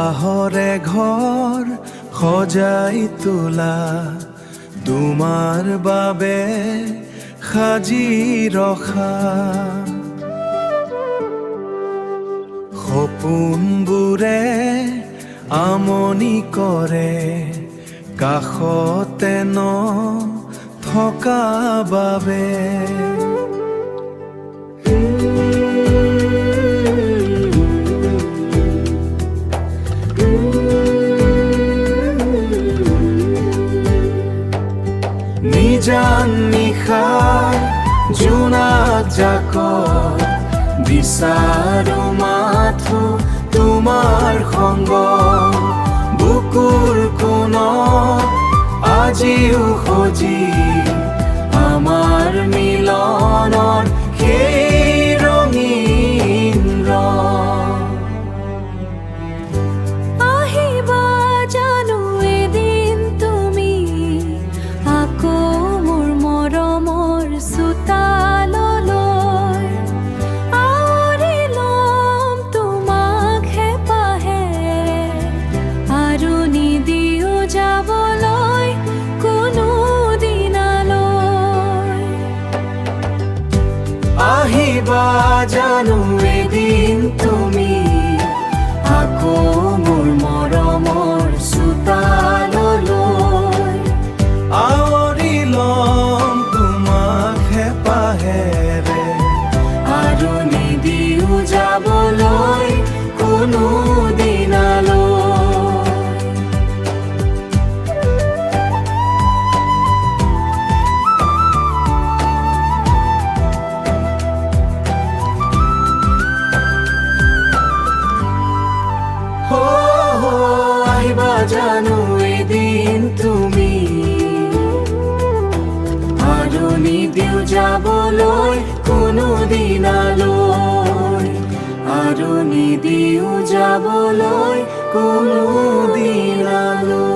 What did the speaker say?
বাহৰে ঘৰ সজাই তোলা তোমাৰ বাবে সাজি ৰখা সপোনবোৰে আমনি কৰে কাষতে থকা বাবে নিজান নিশাৰ জোনাক জাকৰ বিচাৰো মাথো তোমাৰ সংগ বুকুৰ কোণত আজিও সজি আমাৰ মিলনৰ সেই ৰঙীন ৰং আহিবা জানো এদিন তুমি আকৌ মোৰ মৰমৰ চোতাললৈ আঁৱৰি ল'ম তোমাক হেঁপাহেৰে আৰু নিদিও যাবলৈ কোনো দিনালৈ আহিবা জানো এদিন তুমি আকৌ মোৰ মৰমৰ চোতাললৈ আঁৱৰি ল'ম তোমাক হেঁপাহেৰে আৰু নিদিও যাবলৈ কোনো দিনালৈ আহিবা জানো এদিন তুমি আৰু নিদিও যাবলৈ কোনো দিনালৈ আৰু নিদিও যাবলৈ কোনো দিনালৈ